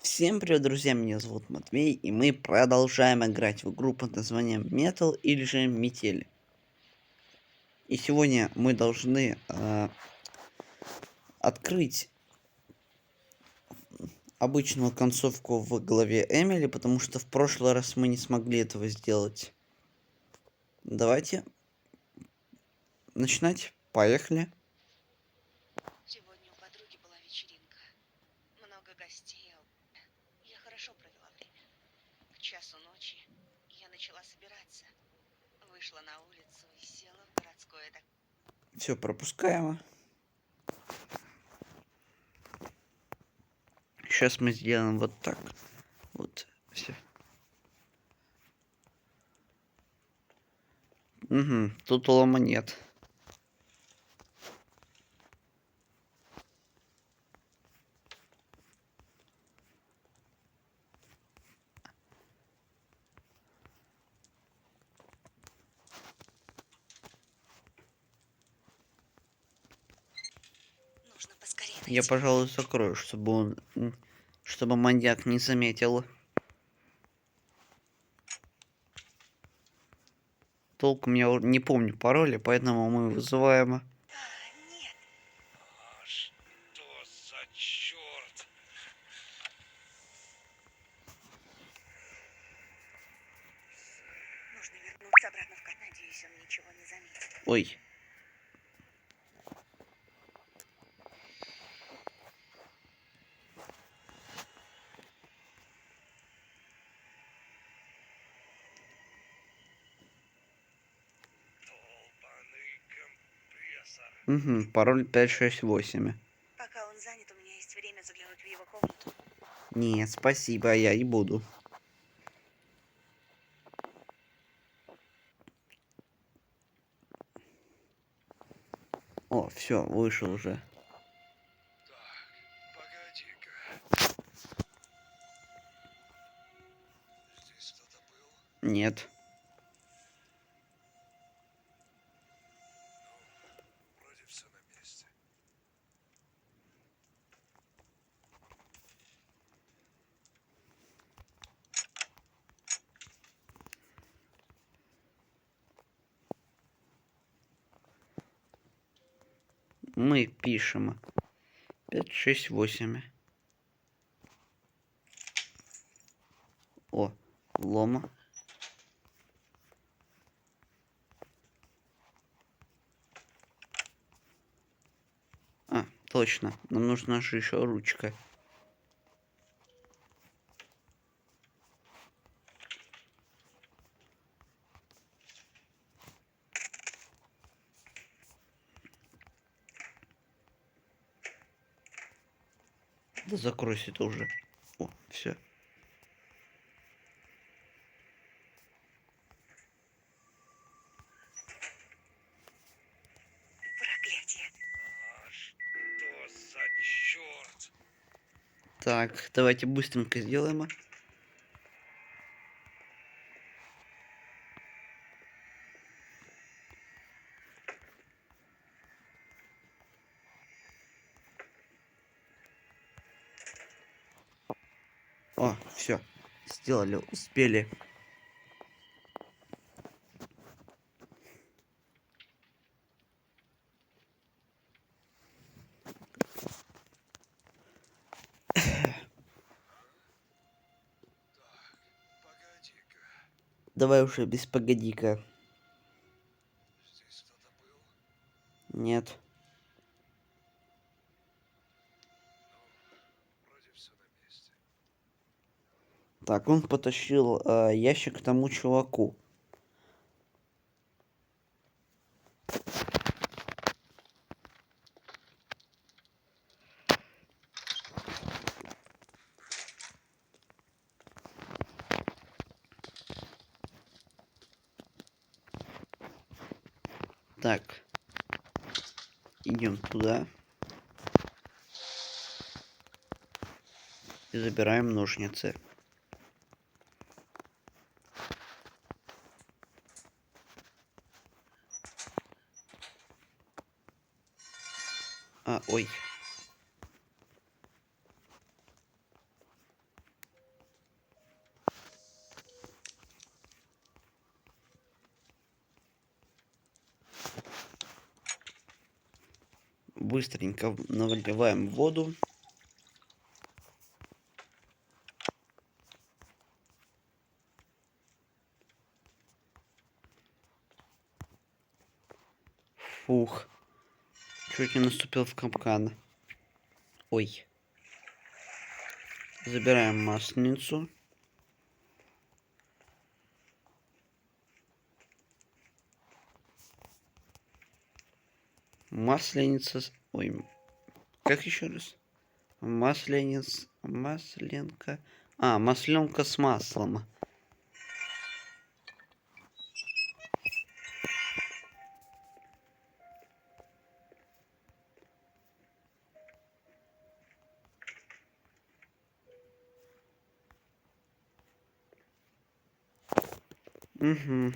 Всем привет, друзья! Меня зовут Матвей, и мы продолжаем играть в игру под названием Metal или же Метель. И сегодня мы должны открыть обычную концовку в главе Эмили, потому что в прошлый раз мы не смогли этого сделать. Давайте начинать. Поехали. Сегодня у подруги была вечеринка. Много гостей. Я хорошо провела время. К часу ночи я начала собираться. Вышла на улицу и села в городское такси. Все пропускаемо. Сейчас мы сделаем вот так. Вот, все. Угу, тут лома нет. Нужно поскорее Я, найти. пожалуй, закрою, чтобы маньяк не заметил. Толком я не помню пароля, поэтому мы вызываем. Нет. Что за черт? Нужно вернуться обратно в кат. Надеюсь, он ничего не заметит. Ой. Долбаный компрессор. Угу, пароль 568. Пока он занят, у меня есть время заглянуть в его комнату. Нет, спасибо, я и буду. О, все, вышел уже. Так, погоди-ка. Здесь кто-то был? Нет. Вроде все на месте. Мы пишем 568. О, лома. А, точно. Нам нужна же еще ручка. Да закройся ты уже. О, все. Проклятие. Что за черт? Так, давайте быстренько сделаем. О, все. Сделали, успели. Погоди-ка. Давай уже без погоди-ка. Здесь кто-то был? Нет. Вроде все на месте. Так, он потащил ящик к тому чуваку. Так. Идем туда. И забираем ножницы. Ой. быстренько наливаем воду. Фух. Чуть не наступил в капкан. Ой. Забираем масленицу. Масленица. Ой. Как еще раз? Масленица. Масленка. А, масленка с маслом. Угу.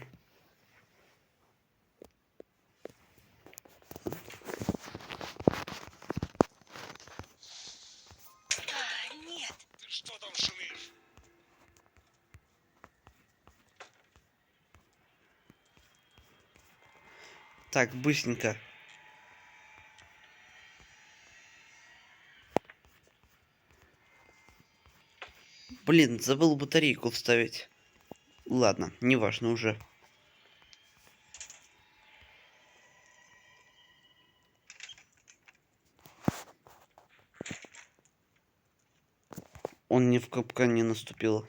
Нет. Ты что там шумишь? Так, быстренько. Блин, забыл батарейку вставить. Ладно, неважно уже. Он не в капкан не наступил.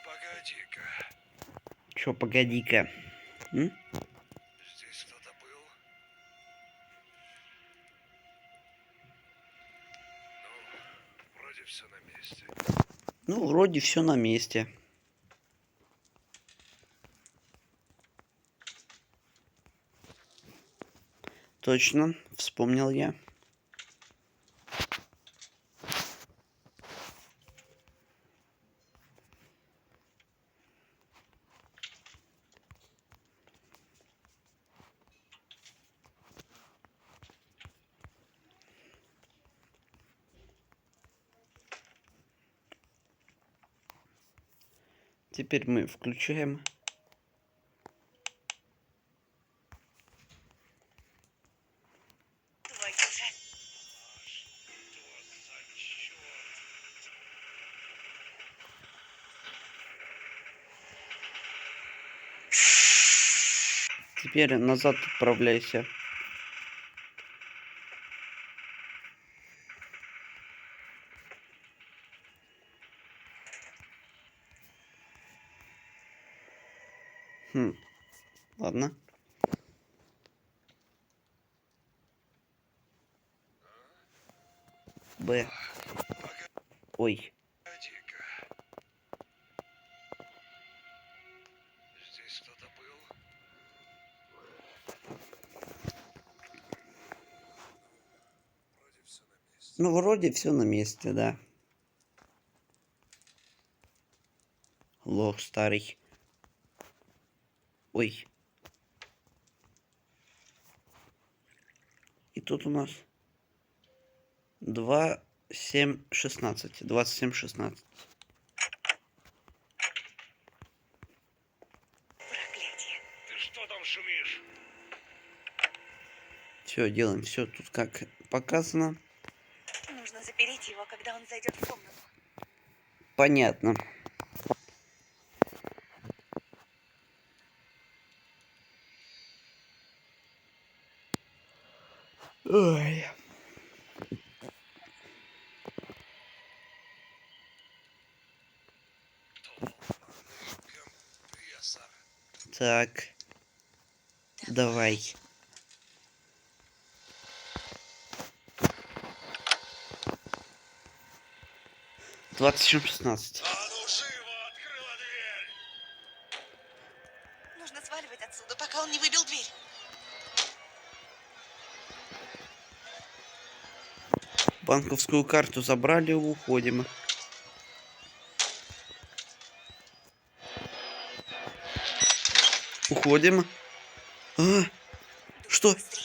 Погоди-ка. Чё, погоди-ка. М? Здесь кто-то был? Ну, вроде все на месте. Ну, вроде все на месте. Точно, вспомнил я. Теперь мы включаем. Твою же. Что за черт? Теперь назад отправляйся. Хм. Ладно. Б. Ой. Погоди-ка. Здесь кто-то был? Вроде все на месте. Ну, вроде все на месте, да. Лох старый. Ой. И тут у нас 2, 7, 16. 27, 16. Проклятие. Ты что там шумишь? Все, делаем все тут как показано. Нужно запереть его, когда он зайдет в комнату. Понятно. Ой. Компрессор. Так. Давай. Двадцать 16. А ну живо! Открыла дверь! Нужно сваливать отсюда, пока он не выбил дверь. Банковскую карту забрали, уходим. Уходим. А, что? Быстрее.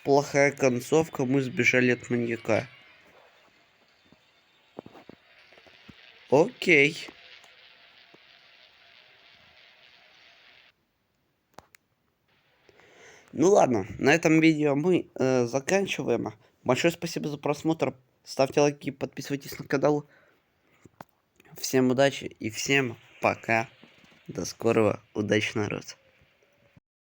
плохая концовка, мы сбежали от маньяка. Окей. Ну ладно, на этом видео мы заканчиваем. Большое спасибо за просмотр. Ставьте лайки, подписывайтесь на канал. Всем удачи и всем пока. До скорого. Удачи, народ.